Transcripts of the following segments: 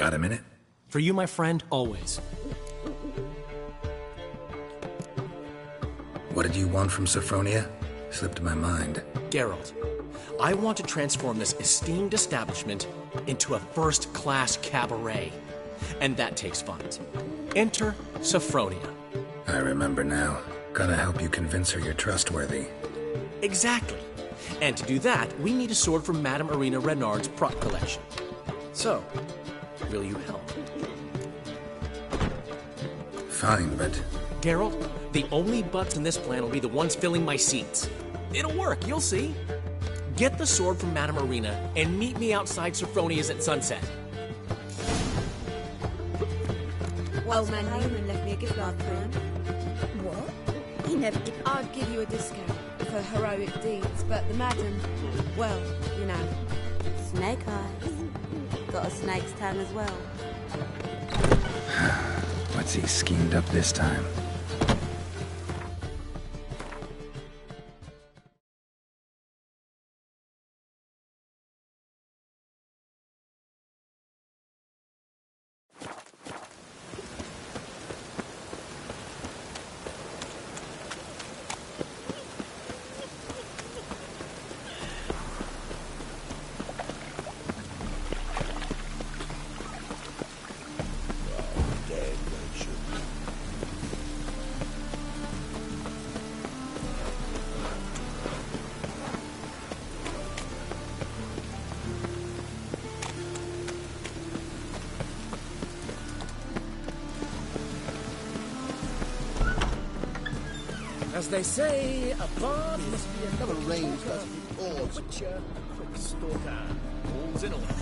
Got a minute? For you, my friend, always. What did you want from Sophronia? Slipped my mind. Geralt, I want to transform this esteemed establishment into a first-class cabaret. And that takes funds. Enter Sophronia. I remember now. Gotta help you convince her you're trustworthy. Exactly. And to do that, we need a sword from Madame Irina Renard's prop collection. So, will you help? Fine, but... Geralt, the only butts in this plan will be the ones filling my seats. It'll work, you'll see. Get the sword from Madame Irina and meet me outside Sophronia's at sunset. Old man Newman left me a gift card, friend. What? He never did. I'd give you a discount for heroic deeds, but the madam, well, you know. Snake eyes. Got a snake's tongue as well. What's he schemed up this time? As they say, a bard must be another range that reports. Witcher, quick stalker, all's in order.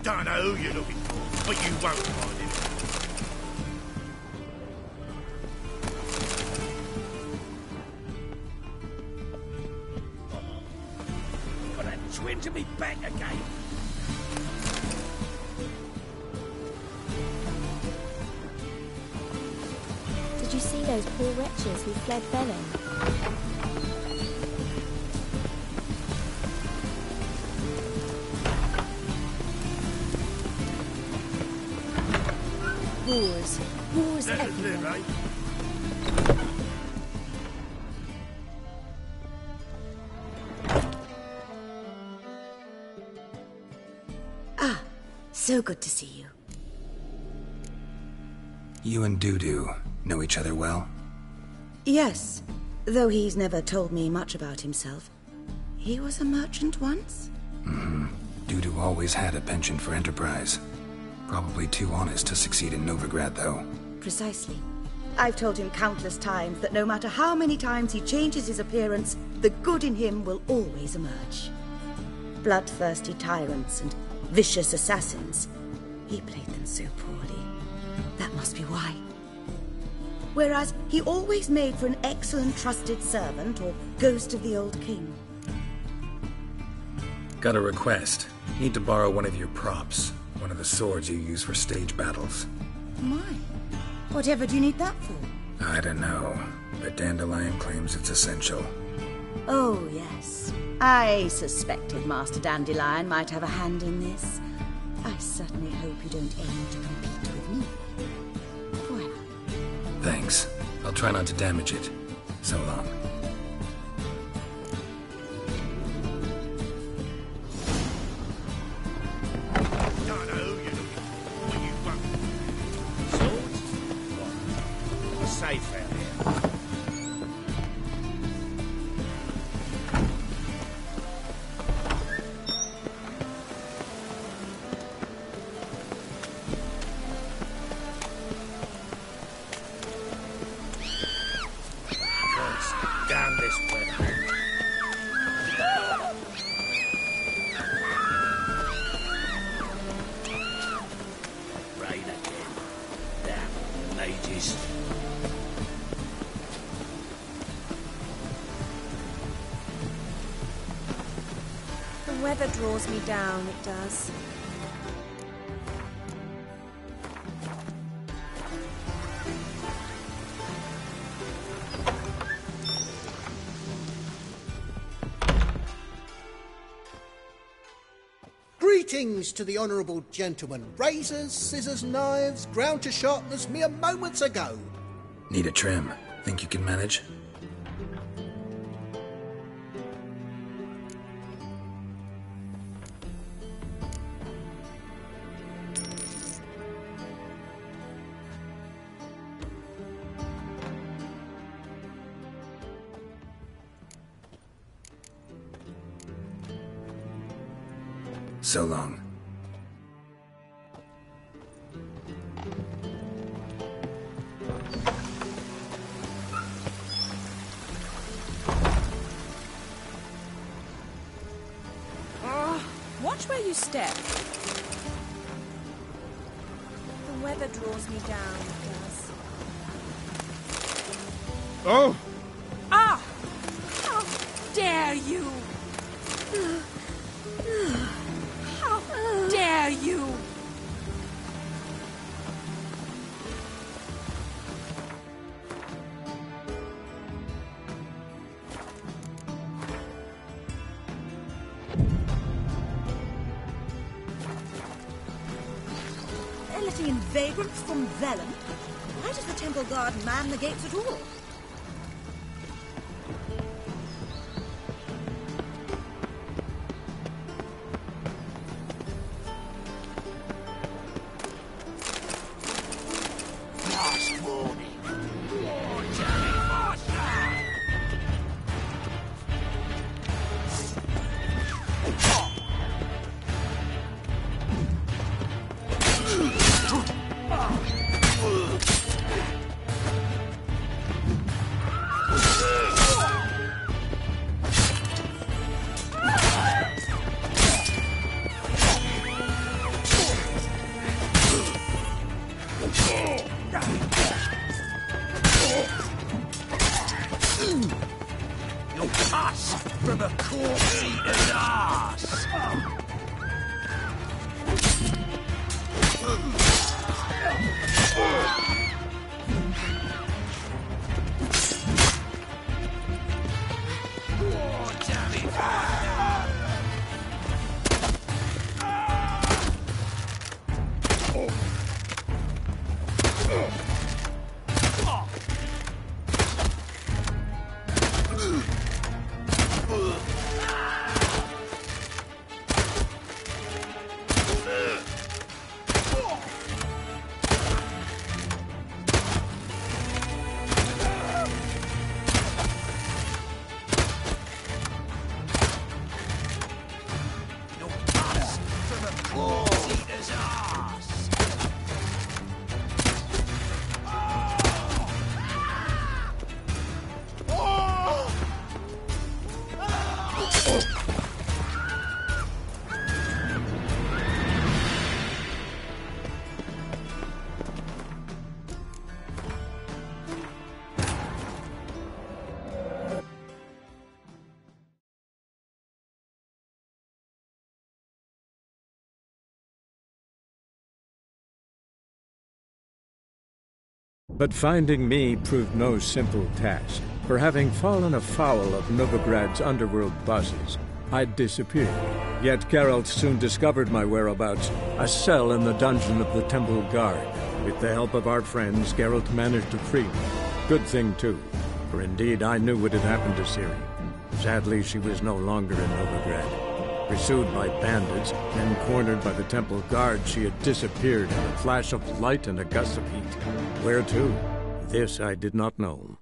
Don't know who you're looking for, but you won't find him. Got a twin to be back again. Did you see those poor wretches who fled Velen? Wars. Wars everywhere. Ah, so good to see you. You and Dudu know each other well? Yes, though he's never told me much about himself. He was a merchant once? Mm-hmm. Dudu always had a penchant for enterprise. Probably too honest to succeed in Novigrad, though. Precisely. I've told him countless times that no matter how many times he changes his appearance, the good in him will always emerge. Bloodthirsty tyrants and vicious assassins. He played them so poorly. That must be why. Whereas he always made for an excellent trusted servant or ghost of the old king. Got a request. Need to borrow one of your props. One of the swords you use for stage battles. My. Whatever do you need that for? I don't know, but Dandelion claims it's essential. Oh, yes. I suspected Master Dandelion might have a hand in this. I certainly hope you don't aim to compete with me. Voilà. Thanks. I'll try not to damage it. So long. Don't know who you're looking for, but you won't. Swords? What? What's safe out here? Down this way. Rain again. Damn mages. The weather draws me down, it does. Greetings to the honourable gentleman. Razors, scissors, knives, ground to sharpness mere moments ago. Need a trim. Think you can manage? So long. Watch where you step. The weather draws me down, Gus. Oh! Ah! How dare you! How dare you! They're letting in vagrants from Vellum? Why does the temple guard man the gates at all? Last warning. Oh, Jerry Master! You'll pass from a corpse eater's ass! Oh, Jerry Master! You'll pass from a corpse eater's ass! But finding me proved no simple task, for having fallen afoul of Novigrad's underworld bosses, I'd disappeared. Yet Geralt soon discovered my whereabouts, a cell in the dungeon of the Temple Guard. With the help of our friends, Geralt managed to free me. Good thing, too, for indeed I knew what had happened to Ciri. Sadly, she was no longer in Novigrad. Pursued by bandits, then cornered by the Temple Guard, she had disappeared in a flash of light and a gust of heat. Where to? This I did not know.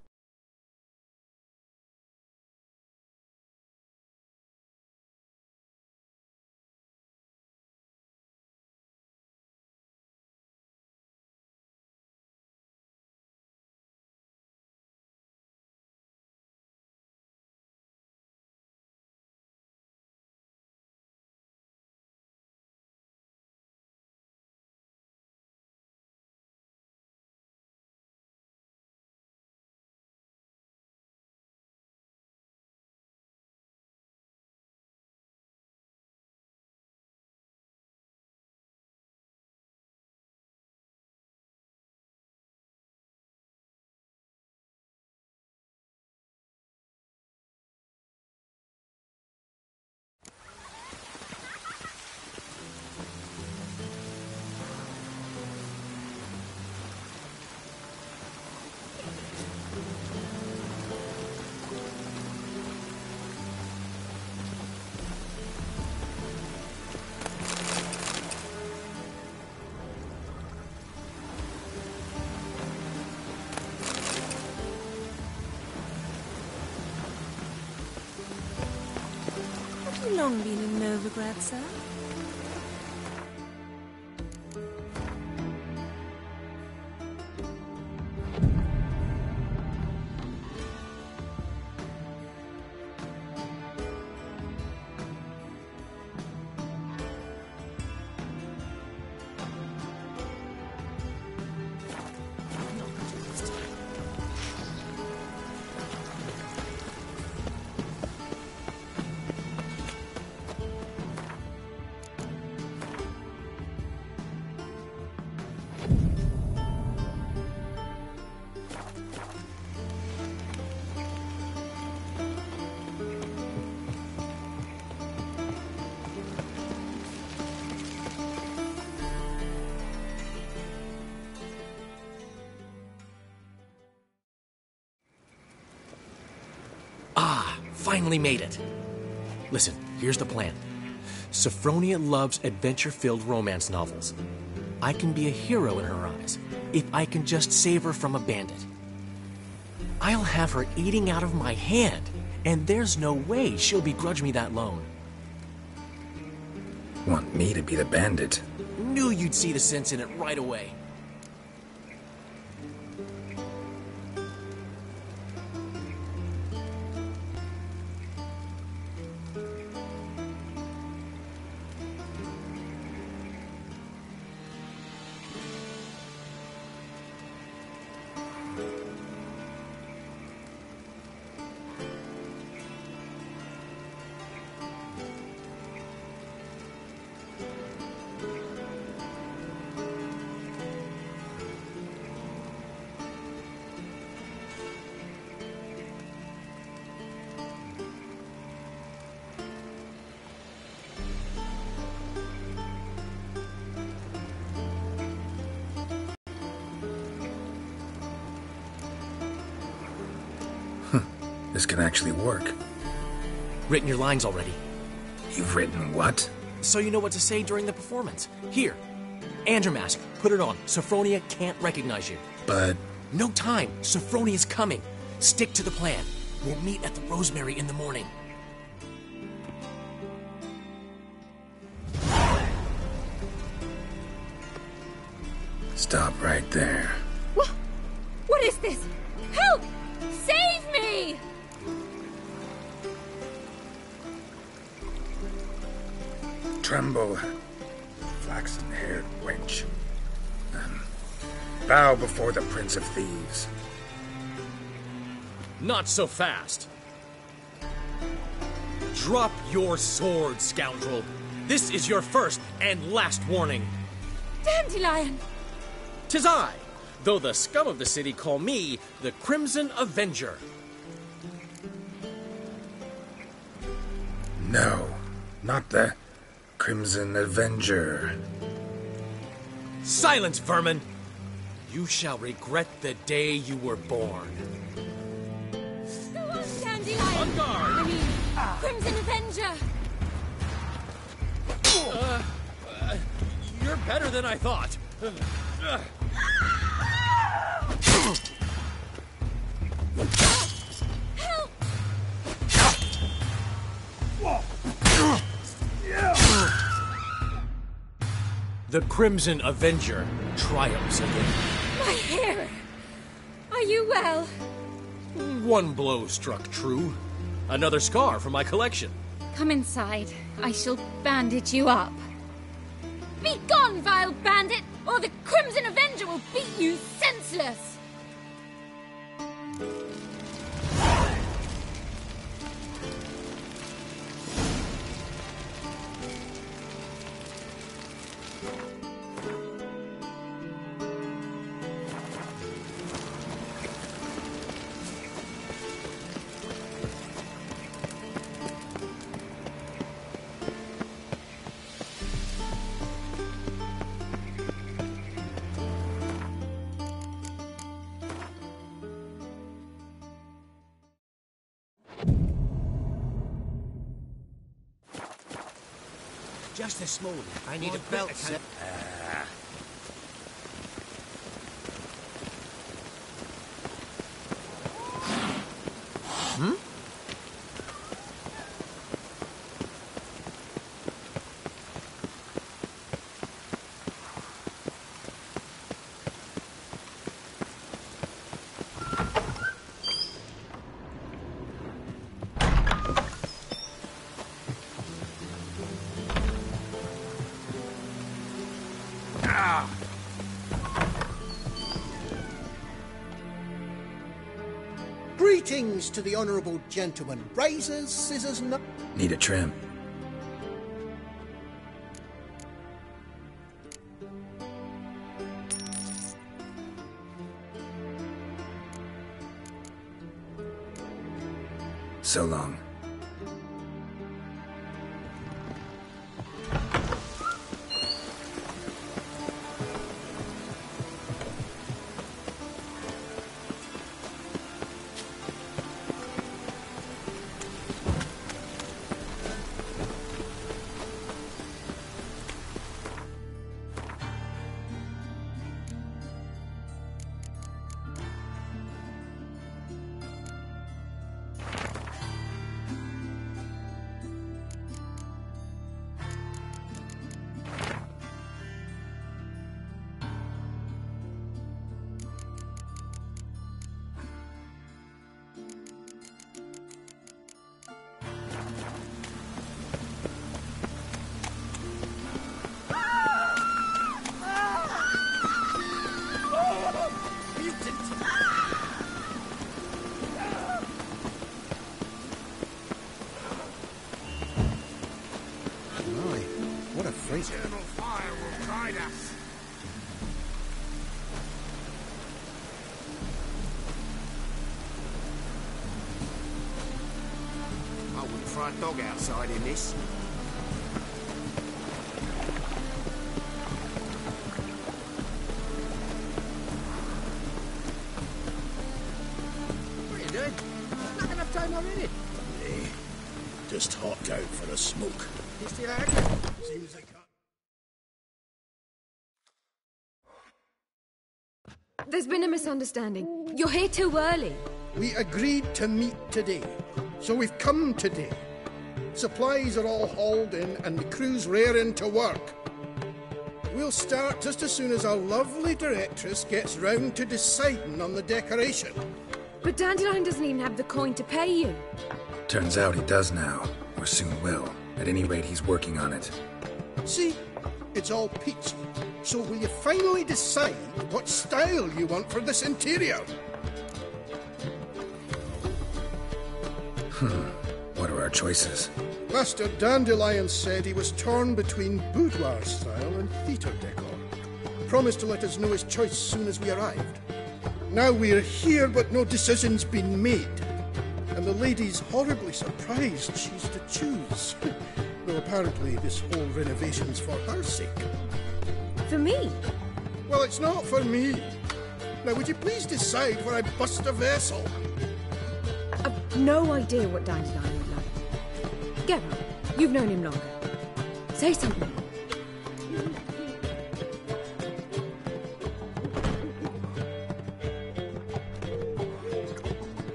you long been in Novigrad, sir? Finally made it. Listen, here's the plan. Sophronia loves adventure-filled romance novels. I can be a hero in her eyes if I can just save her from a bandit. I'll have her eating out of my hand, and there's no way she'll begrudge me that loan. Want me to be the bandit? Knew you'd see the sense in it right away. This can actually work. Written your lines already. You've written what? So you know what to say during the performance. Here. And your mask. Put it on. Sophronia can't recognize you. But... No time. Sophronia's coming. Stick to the plan. We'll meet at the Rosemary in the morning. Stop right there. What is this? Help! Save me! Tremble, flaxen-haired wench. Bow before the Prince of Thieves. Not so fast. Drop your sword, scoundrel. This is your first and last warning. Dandelion! 'Tis I, though the scum of the city call me the Crimson Avenger. No, not the Crimson Avenger. Silence, vermin! You shall regret the day you were born. Go on, Dandelion! On guard! I mean, Crimson Avenger! You're better than I thought. Help! The Crimson Avenger triumphs again. My hair! Are you well? One blow struck true. Another scar from my collection. Come inside. I shall bandage you up. Be gone, vile bandit, or the Crimson Avenger will beat you senseless! Just a small. I need a belt, sir. Greetings to the honourable gentleman. Razors, scissors, no... Need a trim. So long. Eternal fire will guide us. I wouldn't fry a dog outside in this. What are you doing? Not enough time already. Just hot out for a smoke. You still acting? Seems they can't. There's been a misunderstanding. You're here too early. We agreed to meet today, so we've come today. Supplies are all hauled in and the crew's raring to work. We'll start just as soon as our lovely directress gets round to deciding on the decoration. But Dandelion doesn't even have the coin to pay you. Turns out he does now, or soon will. At any rate, he's working on it. See? It's all peachy. So will you finally decide what style you want for this interior? What are our choices? Master Dandelion said he was torn between boudoir style and theatre decor. Promised to let us know his choice as soon as we arrived. Now we're here, but no decision's been made. And the lady's horribly surprised she's to choose. Though apparently this whole renovation's for her sake. For me? Well, it's not for me. Now, would you please decide where I bust a vessel? I've no idea what Dandelion would like. Get up. You've known him longer. Say something.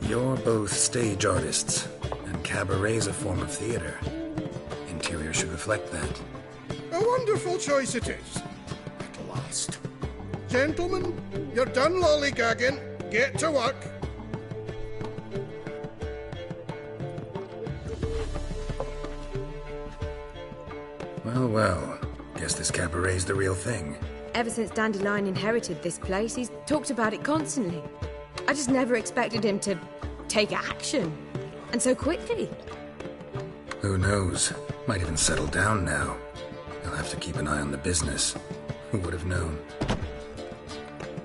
You're both stage artists, and cabaret's a form of theater. Interior should reflect that. A wonderful choice it is. At last. Gentlemen, you're done lollygagging. Get to work. Well, well. Guess this cabaret's the real thing. Ever since Dandelion inherited this place, he's talked about it constantly. I just never expected him to take action. And so quickly. Who knows? Might even settle down now. He'll have to keep an eye on the business. Who would have known?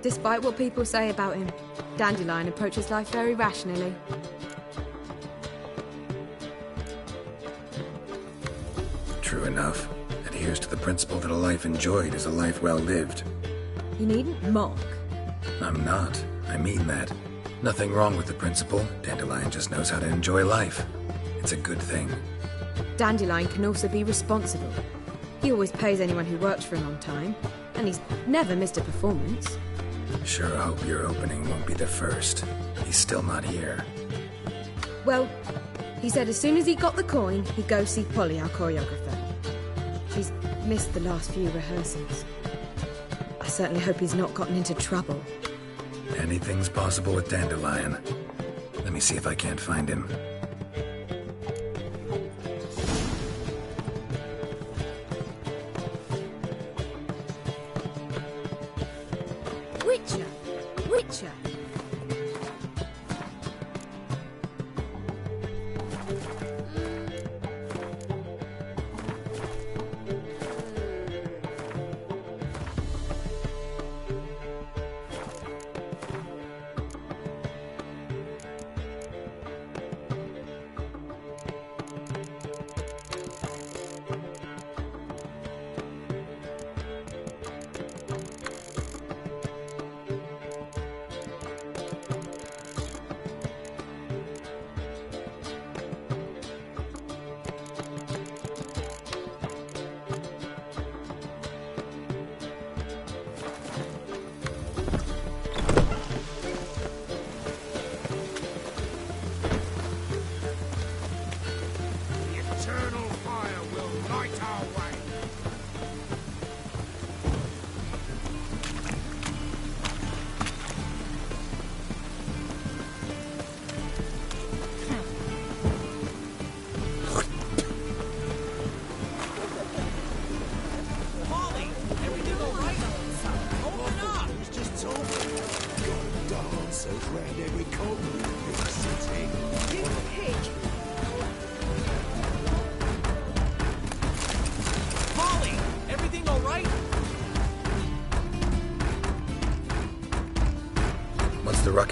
Despite what people say about him, Dandelion approaches life very rationally. True enough. Adheres to the principle that a life enjoyed is a life well lived. You needn't mock. I'm not. I mean that. Nothing wrong with the principle. Dandelion just knows how to enjoy life. It's a good thing. Dandelion can also be responsible. He always pays anyone who works for him on time, and he's never missed a performance. Sure hope your opening won't be the first. He's still not here. Well, he said as soon as he got the coin, he'd go see Polly, our choreographer. She's missed the last few rehearsals. I certainly hope he's not gotten into trouble. Anything's possible with Dandelion. Let me see if I can't find him. Witcher!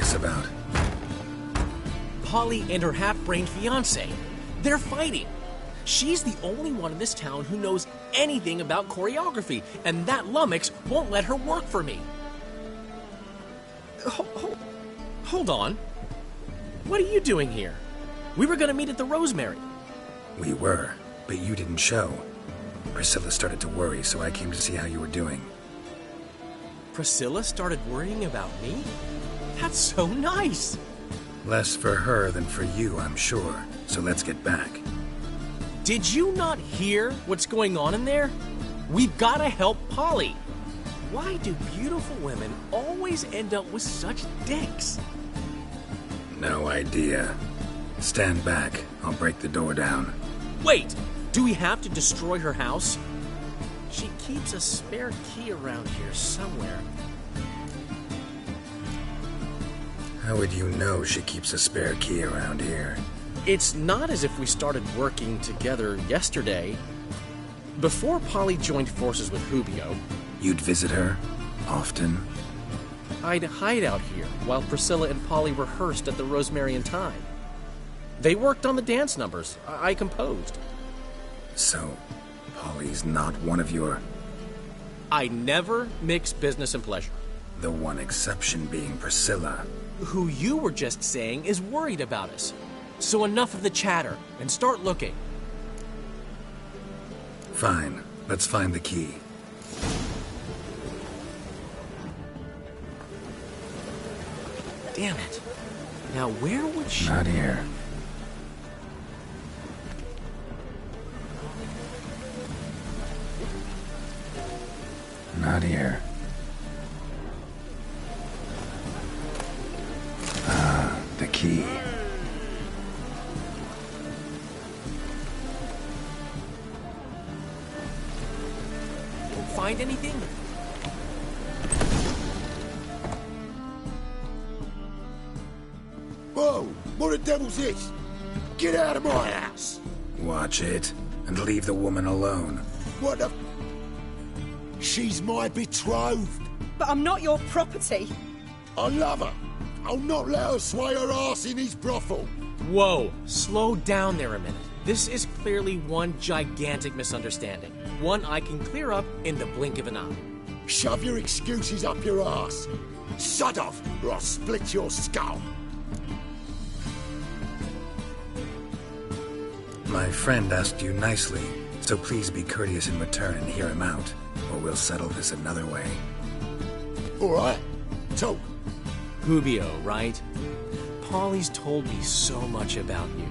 ruckus about? Polly and her half-brained fiancé. They're fighting. She's the only one in this town who knows anything about choreography, and that lummox won't let her work for me. Hold on. What are you doing here? We were gonna meet at the Rosemary. We were, but you didn't show. Priscilla started to worry, so I came to see how you were doing. Priscilla started worrying about me? That's so nice! Less for her than for you, I'm sure. So let's get back. Did you not hear what's going on in there? We've gotta help Polly. Why do beautiful women always end up with such dicks? No idea. Stand back. I'll break the door down. Wait! Do we have to destroy her house? She keeps a spare key around here somewhere. How would you know she keeps a spare key around here? It's not as if we started working together yesterday. Before Polly joined forces with Hubio, You'd visit her? Often? I'd hide out here while Priscilla and Polly rehearsed at the Rosemary and Thyme. They worked on the dance numbers. I composed. So, Polly's not one of your... I never mix business and pleasure. The one exception being Priscilla. Who you were just saying is worried about us. So enough of the chatter, and start looking. Fine. Let's find the key. Damn it. Now where would she... Not here. Not here. Ah, the key. Find anything? Whoa! What the devil's this? Get out of my house! Watch it, and leave the woman alone. What the... She's my betrothed. But I'm not your property. I love her. I'll not let her sway her ass in his brothel. Whoa, slow down there a minute. This is clearly one gigantic misunderstanding. One I can clear up in the blink of an eye. Shove your excuses up your ass. Shut off, or I'll split your skull. My friend asked you nicely, so please be courteous in return and hear him out, or we'll settle this another way. All right, talk. Hubio, right? Polly's told me so much about you.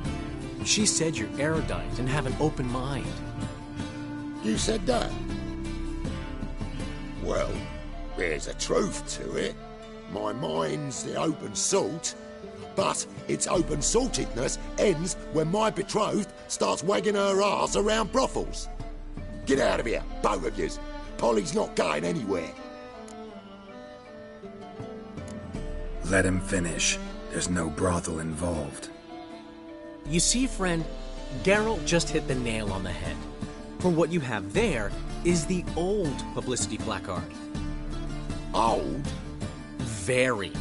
She said you're erudite and have an open mind. You said that? Well, there's a truth to it. My mind's the open salt, but its open saltedness ends when my betrothed starts wagging her ass around brothels. Get out of here, both of yous. Polly's not going anywhere. Let him finish. There's no brothel involved. You see, friend, Geralt just hit the nail on the head. For what you have there is the old publicity placard. Old? Very.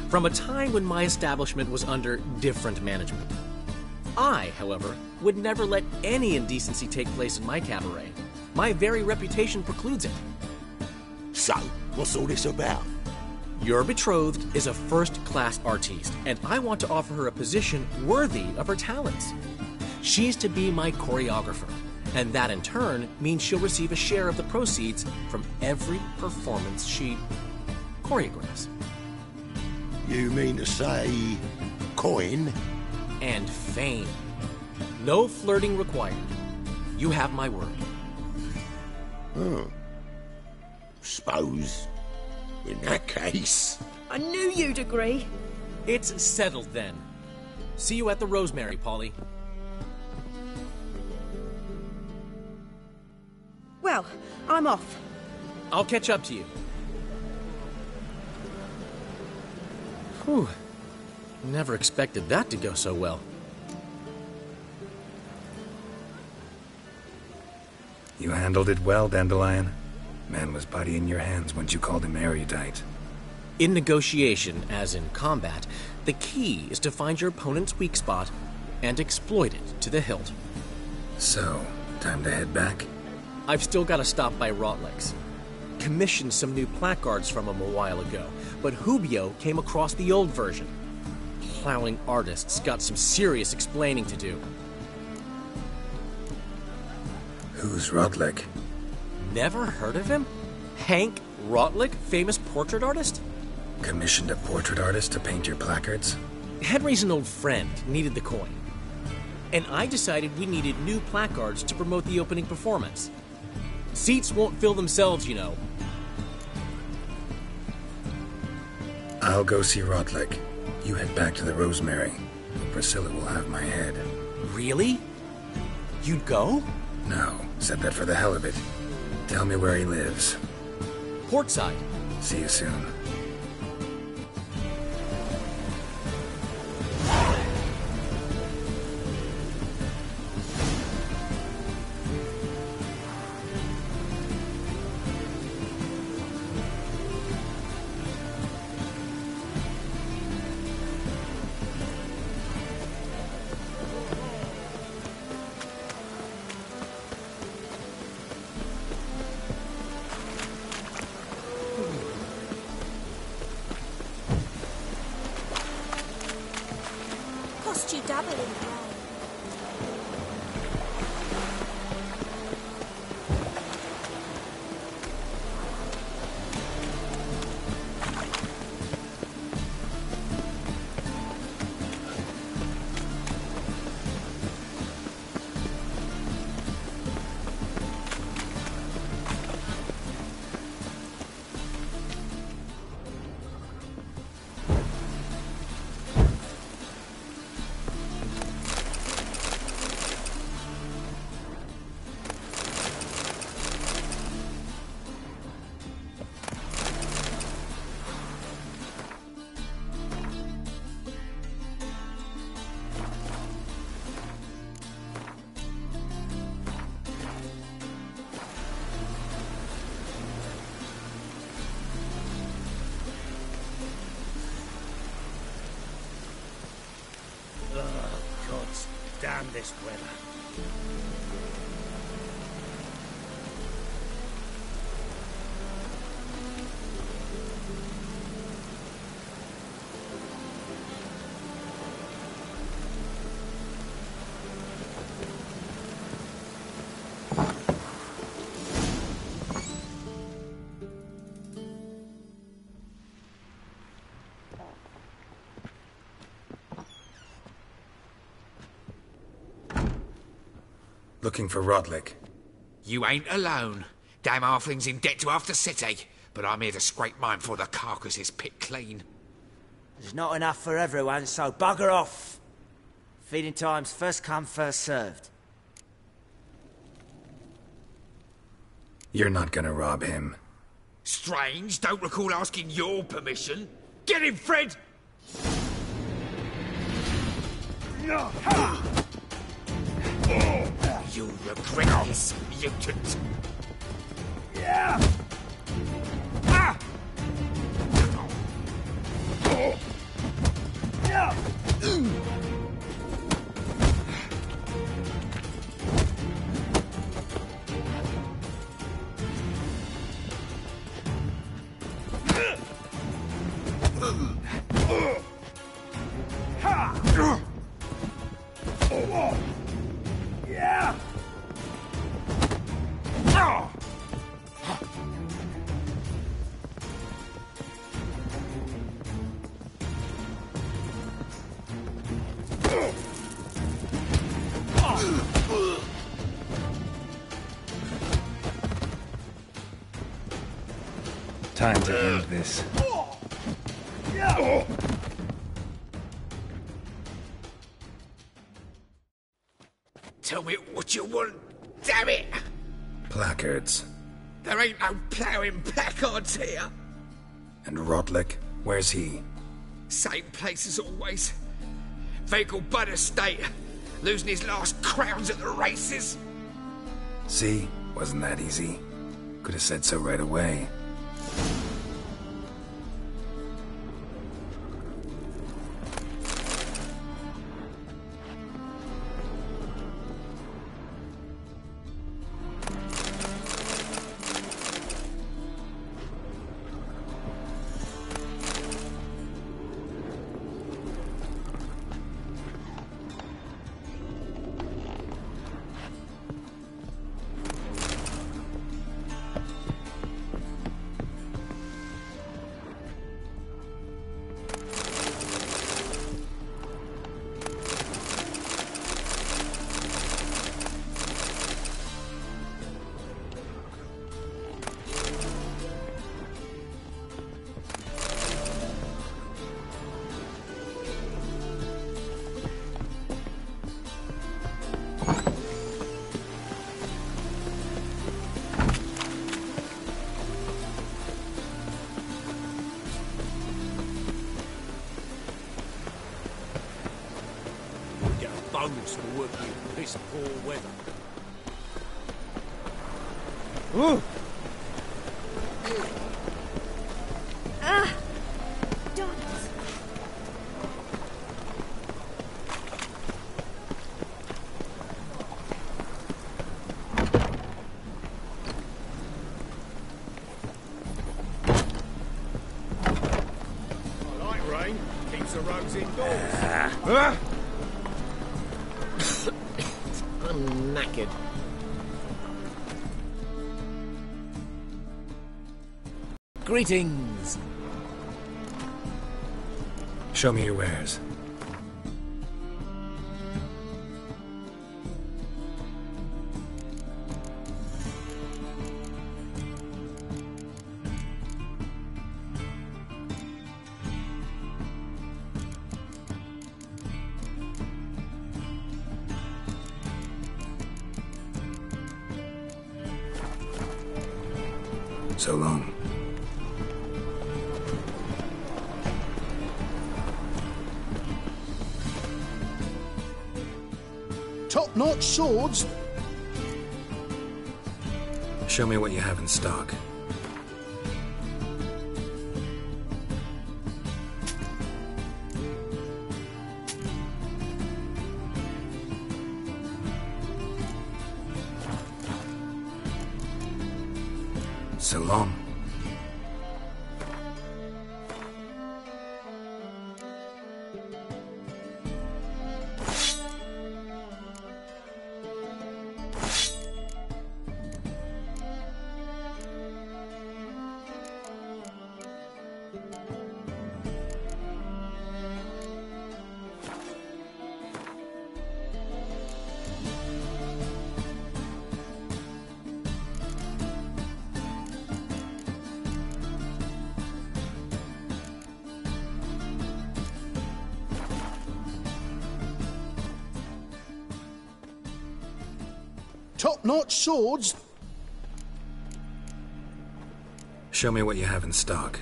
From a time when my establishment was under different management. I, however, would never let any indecency take place in my cabaret. My very reputation precludes it. So, what's all this about? Your betrothed is a first-class artiste, and I want to offer her a position worthy of her talents. She's to be my choreographer, and that in turn means she'll receive a share of the proceeds from every performance she choreographs. You mean to say... coin? And fame. No flirting required. You have my word. Suppose... in that case... I knew you'd agree. It's settled then. See you at the Rosemary, Polly. Well, I'm off. I'll catch up to you. Whew. Never expected that to go so well. You handled it well, Dandelion. Man was body in your hands once you called him erudite. In negotiation, as in combat, the key is to find your opponent's weak spot and exploit it to the hilt. So, time to head back? I've still got to stop by Rotlick's. Commissioned some new placards from him a while ago, but Hubio came across the old version. Plowing artists got some serious explaining to do. Who's Rotlick? Never heard of him? Hank Rotlick, famous portrait artist? Commissioned a portrait artist to paint your placards? Henry's an old friend, needed the coin. And I decided we needed new placards to promote the opening performance. Seats won't fill themselves, you know. I'll go see Rotlick. You head back to the Rosemary. Priscilla will have my head. Really? You'd go? No, said that for the hell of it. Tell me where he lives. Portside. See you soon. Cost you double in pay. Damn this weather. Looking for Rotlick. You ain't alone. Damn halfling's in debt to half the city, but I'm here to scrape mine before the carcass is picked clean. There's not enough for everyone, so bugger off. Feeding time's first come, first served. You're not gonna rob him. Strange, don't recall asking your permission. Get him, Fred! You'll regret this, mutant. Yeah. Time to end this. Tell me what you want, damn it! Placards. There ain't no ploughing placards here. And Rotlick? Where's he? Same place as always. Vehicle Bud Estate. Losing his last crowns at the races. See? Wasn't that easy? Could have said so right away. moments for working in piss poor weather. Ooh. Ah! Darn it. I like rain. Keeps the roads indoors. I'm knackered. Greetings. Show me your wares. So long. Top-notch swords? Show me what you have in stock. So long. Top-notch swords? Show me what you have in stock.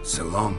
So long.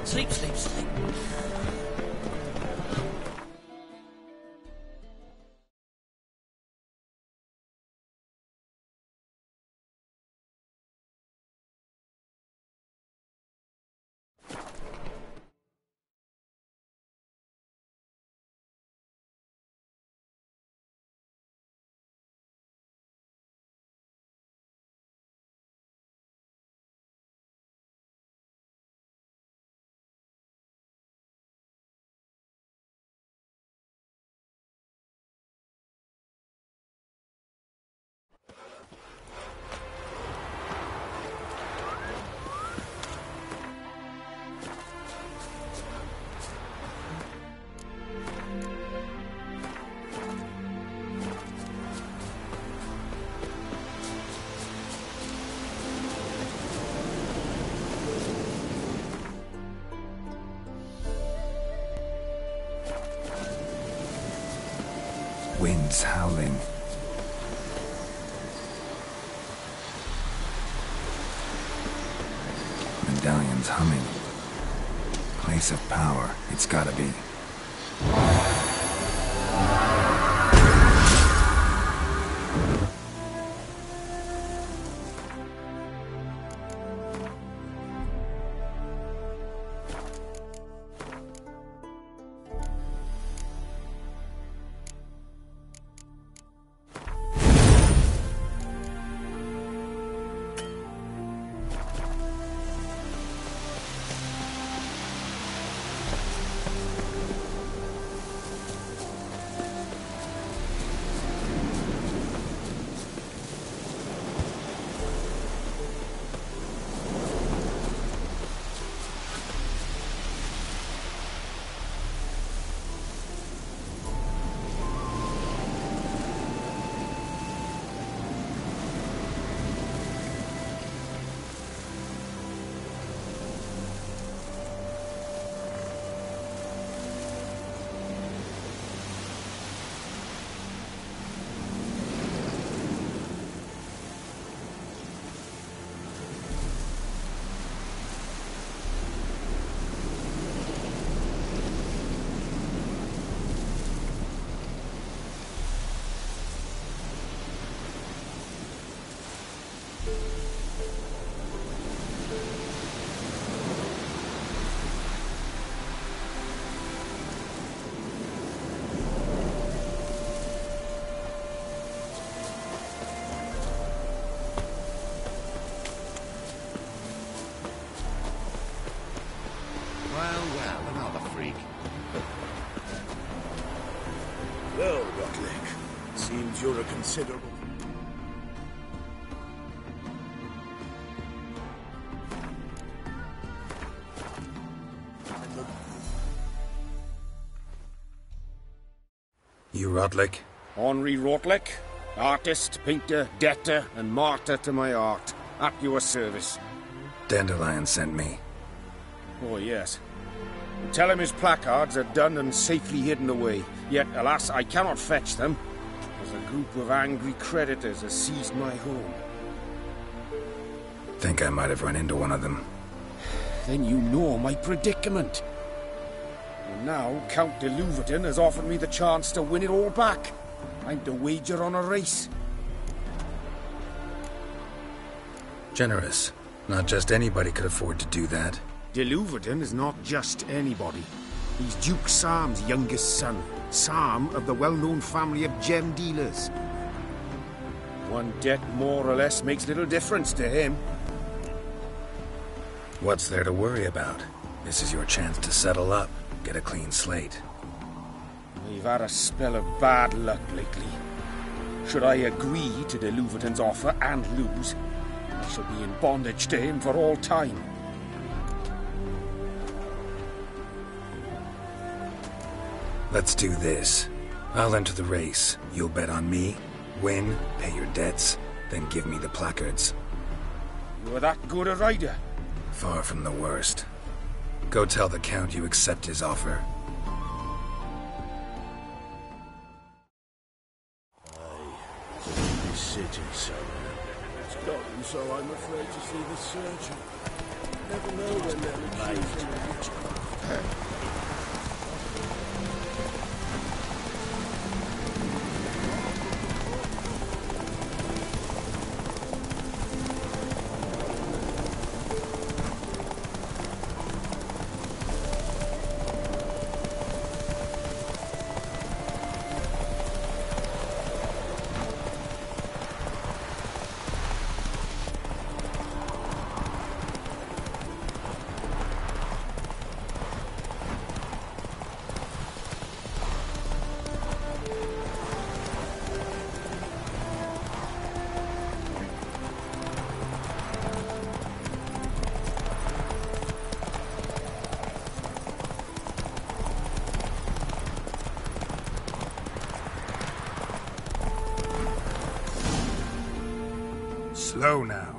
Sleep, sleep, sleep. Winds howling. Medallions humming. Place of power, it's gotta be. Well, Rotlick, seems you're a considerable... You Rotlick? Henri Rotlick, artist, painter, debtor, and martyr to my art, at your service. Dandelion sent me. Oh, yes. Tell him his placards are done and safely hidden away. Yet, alas, I cannot fetch them, as a group of angry creditors has seized my home. Think I might have run into one of them. Then you know my predicament. And now, Count de Louverton has offered me the chance to win it all back. I'm to wager on a race. Generous. Not just anybody could afford to do that. De Louverton is not just anybody. He's Duke Sam's youngest son. Sam of the well-known family of gem dealers. One debt more or less makes little difference to him. What's there to worry about? This is your chance to settle up, get a clean slate. We've had a spell of bad luck lately. Should I agree to de Louverton's offer and lose, I shall be in bondage to him for all time. Let's do this. I'll enter the race. You'll bet on me, win, pay your debts, then give me the placards. You're that good a rider? Far from the worst. Go tell the Count you accept his offer. This city somewhere. It's gotten so I'm afraid to see the surgeon. Never know when they'll achieve. Slow now.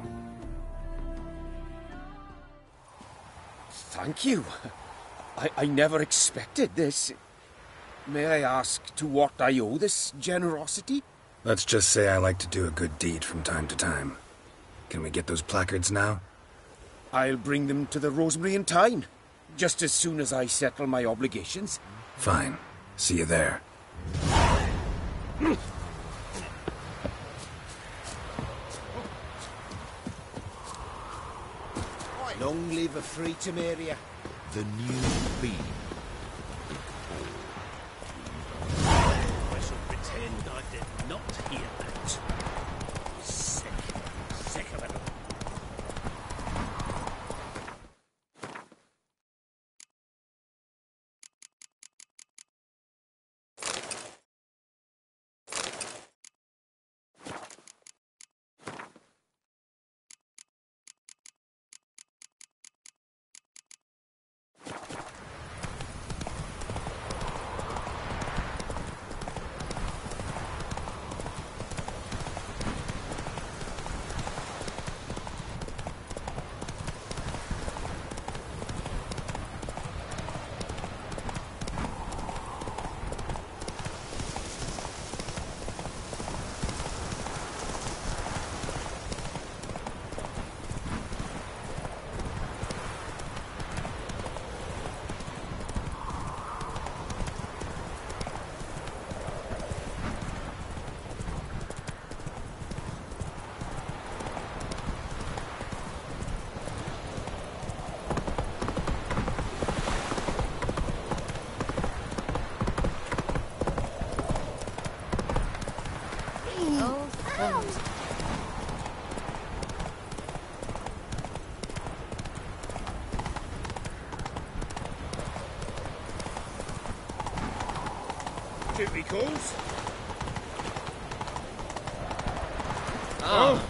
Thank you. I never expected this. May I ask to what I owe this generosity? Let's just say I like to do a good deed from time to time. Can we get those placards now? I'll bring them to the Rosemary and Thyme, just as soon as I settle my obligations. Fine. See you there. Long live a free Temeria, the new queen. I shall pretend I did not hear that. Sick of it. Shoot me calls. Oh.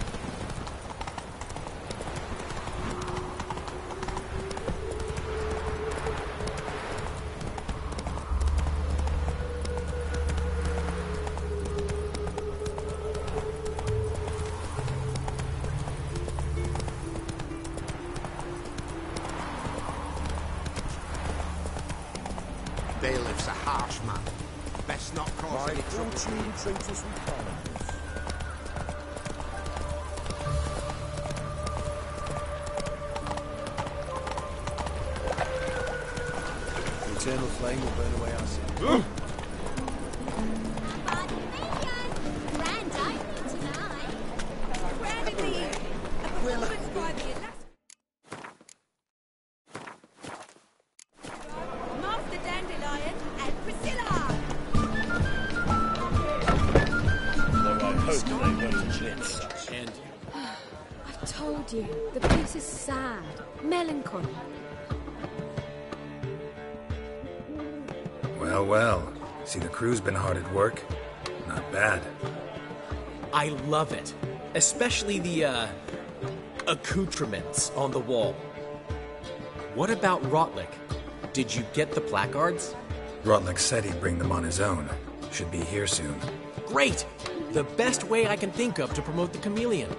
Bailiff's a harsh man. Best not cause any trouble. Treat us with kindness. The eternal flame will burn away our sins. Master Dandelion and Priscilla! Though I hope they won't let such end. I've told you, the place is sad, melancholy. Well, well. See, the crew's been hard at work. Not bad. I love it. Especially the, accoutrements on the wall. What about Rotlick? Did you get the placards? Rotlick said he'd bring them on his own. Should be here soon. Great! The best way I can think of to promote the chameleon.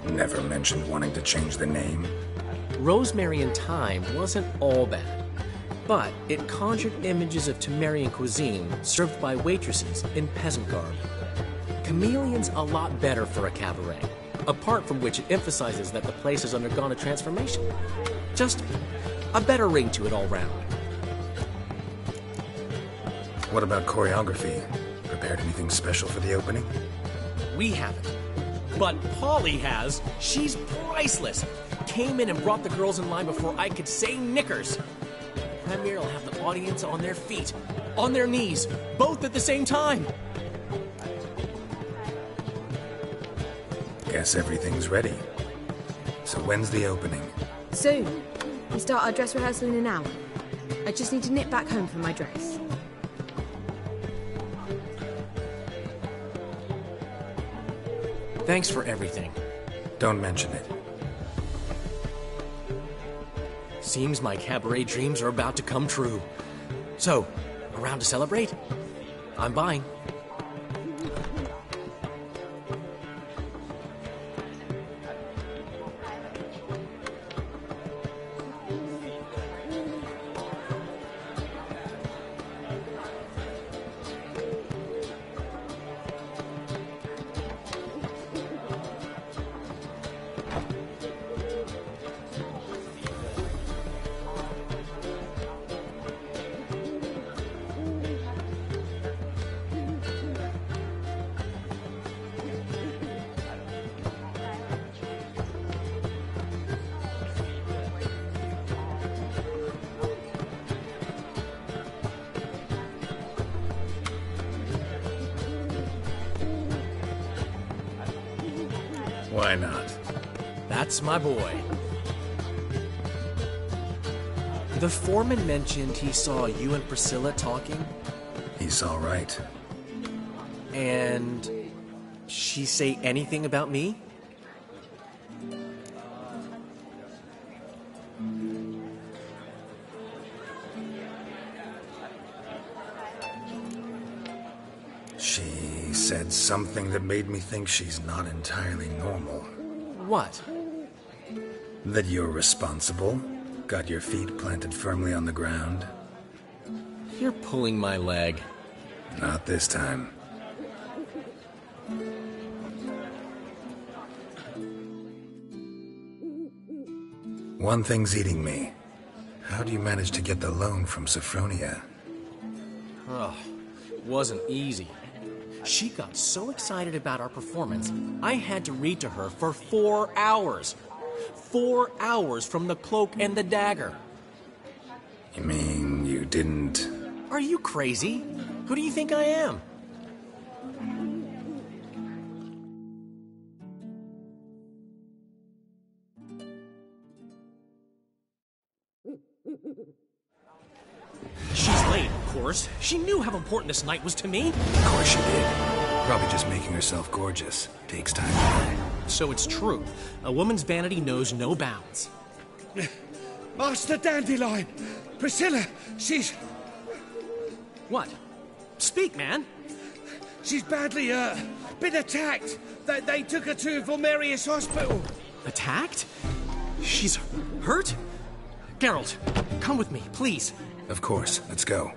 Never mentioned wanting to change the name. Rosemary and Thyme wasn't all bad, but it conjured images of Temerian cuisine served by waitresses in peasant garb. Chameleon's a lot better for a cabaret, apart from which it emphasizes that the place has undergone a transformation. Just a better ring to it all round. What about choreography? Prepared anything special for the opening? We haven't. But Polly has. She's priceless. Came in and brought the girls in line before I could say knickers. The premiere will have the audience on their feet, on their knees, both at the same time. Guess everything's ready. So when's the opening? Soon. We start our dress rehearsal in an hour. I just need to nip back home for my dress. Thanks for everything. Don't mention it. Seems my cabaret dreams are about to come true. So, around to celebrate? I'm buying. Why not? That's my boy. The foreman mentioned he saw you and Priscilla talking. He's all right. And she say anything about me? She said something that made me think she's not entirely normal. What? That you're responsible, got your feet planted firmly on the ground. You're pulling my leg. Not this time. One thing's eating me. How do you manage to get the loan from Sophronia? Oh, wasn't easy. She got so excited about our performance, I had to read to her for 4 hours. 4 hours from the cloak and the dagger. You mean you didn't... Are you crazy? Who do you think I am? She's late, of course. She knew how important this night was to me. Of course she did. Probably just making herself gorgeous. Takes time. So it's true. A woman's vanity knows no bounds. Master Dandelion! Priscilla, she's... What? Speak, man. She's badly hurt. Been attacked. They took her to Vulmerius Hospital. Attacked? She's hurt? Geralt, come with me, please. Of course. Let's go.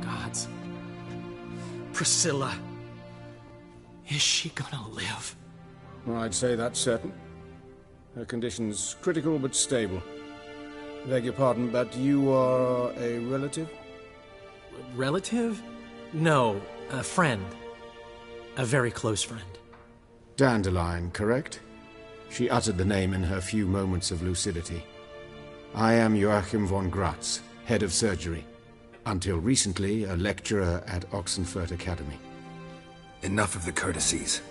Gods. Priscilla. Is she gonna live? I'd say that's certain. Her condition's critical but stable. Beg your pardon, but you are a relative? Relative? No, a friend. A very close friend. Dandelion, correct? She uttered the name in her few moments of lucidity. I am Joachim von Gratz, head of surgery. Until recently, a lecturer at Oxenfurt Academy. Enough of the courtesies.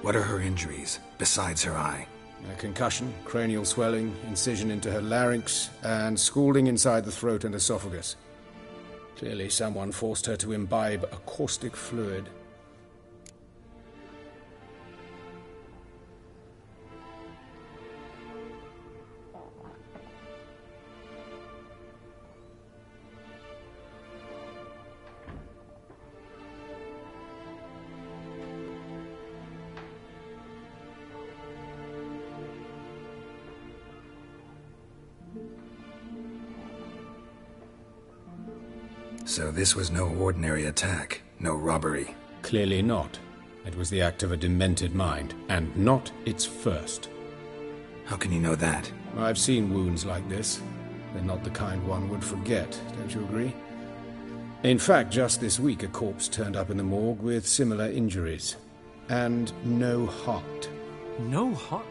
What are her injuries, besides her eye? A concussion, cranial swelling, incision into her larynx, and scalding inside the throat and esophagus. Clearly someone forced her to imbibe a caustic fluid. So this was no ordinary attack, no robbery. Clearly not. It was the act of a demented mind, and not its first. How can you know that? I've seen wounds like this. They're not the kind one would forget, don't you agree? In fact, just this week a corpse turned up in the morgue with similar injuries. And no heart. No heart?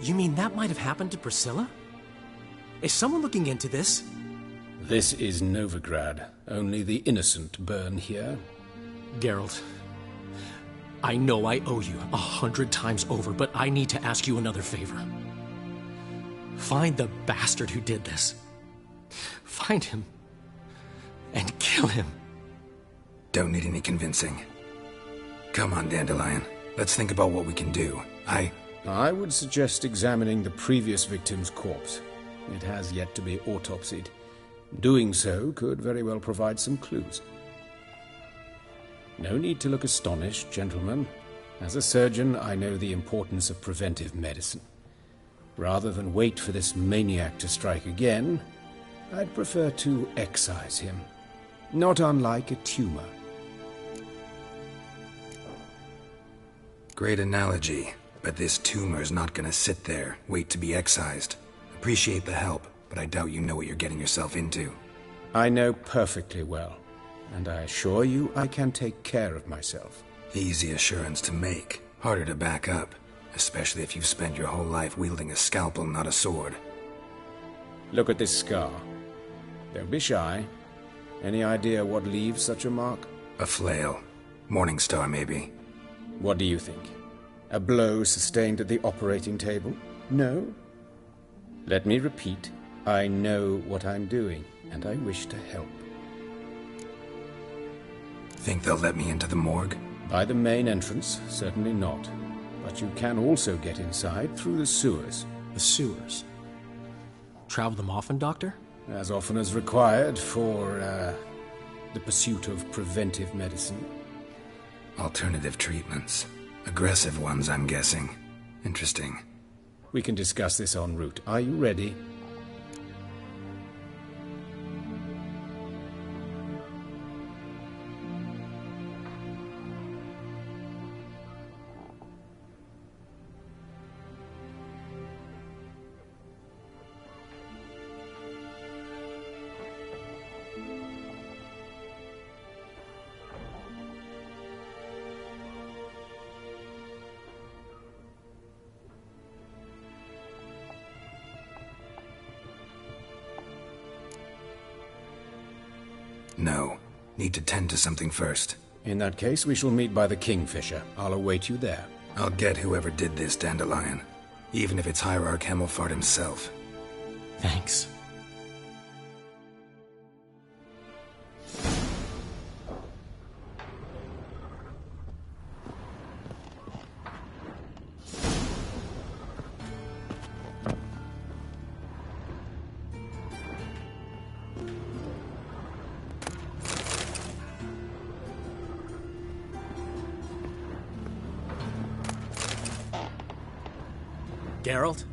You mean that might have happened to Priscilla? Is someone looking into this? This is Novigrad. Only the innocent burn here. Geralt, I know I owe you 100 times over, but I need to ask you another favor. Find the bastard who did this. Find him and kill him. Don't need any convincing. Come on, Dandelion. Let's think about what we can do. I would suggest examining the previous victim's corpse. It has yet to be autopsied. Doing so could very well provide some clues. No need to look astonished, gentlemen. As a surgeon, I know the importance of preventive medicine. Rather than wait for this maniac to strike again, I'd prefer to excise him. Not unlike a tumor. Great analogy, but this tumor's not gonna sit there, wait to be excised. Appreciate the help, but I doubt you know what you're getting yourself into. I know perfectly well, and I assure you I can take care of myself. Easy assurance to make, harder to back up, especially if you've spent your whole life wielding a scalpel, not a sword. Look at this scar. Don't be shy. Any idea what leaves such a mark? A flail. Morningstar, maybe. What do you think? A blow sustained at the operating table? No? Let me repeat. I know what I'm doing, and I wish to help. Think they'll let me into the morgue? By the main entrance, certainly not. But you can also get inside through the sewers. The sewers? Travel them often, Doctor? As often as required for, the pursuit of preventive medicine. Alternative treatments. Aggressive ones, I'm guessing. Interesting. We can discuss this en route. Are you ready? No. Need to tend to something first. In that case, we shall meet by the Kingfisher. I'll await you there. I'll get whoever did this, Dandelion. Even if it's Hierarch Hemmelfart himself. Thanks. Geralt?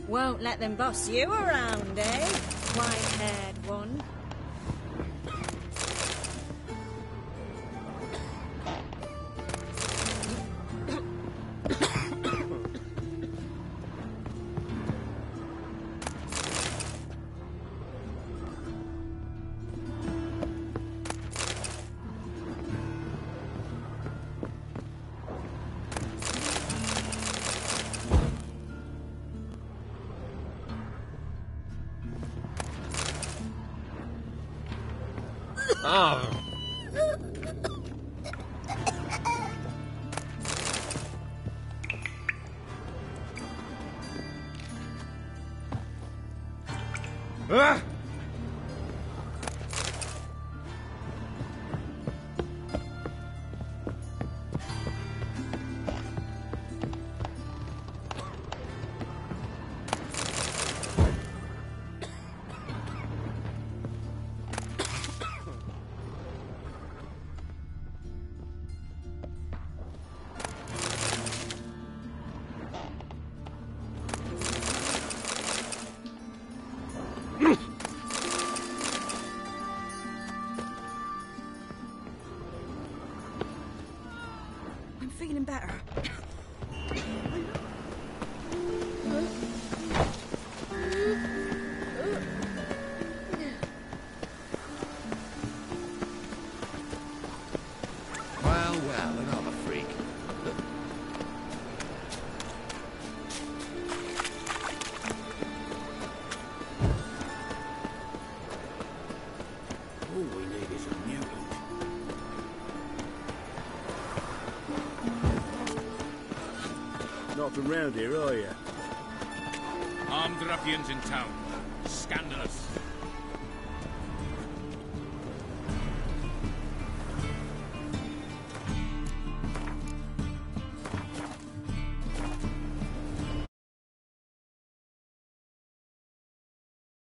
Won't let them boss you around, eh? White-haired one. Ah! I'm feeling better. Well, another freak. All we need is a mutant. Not from round here, are you? Armed ruffians in town. Scandalous.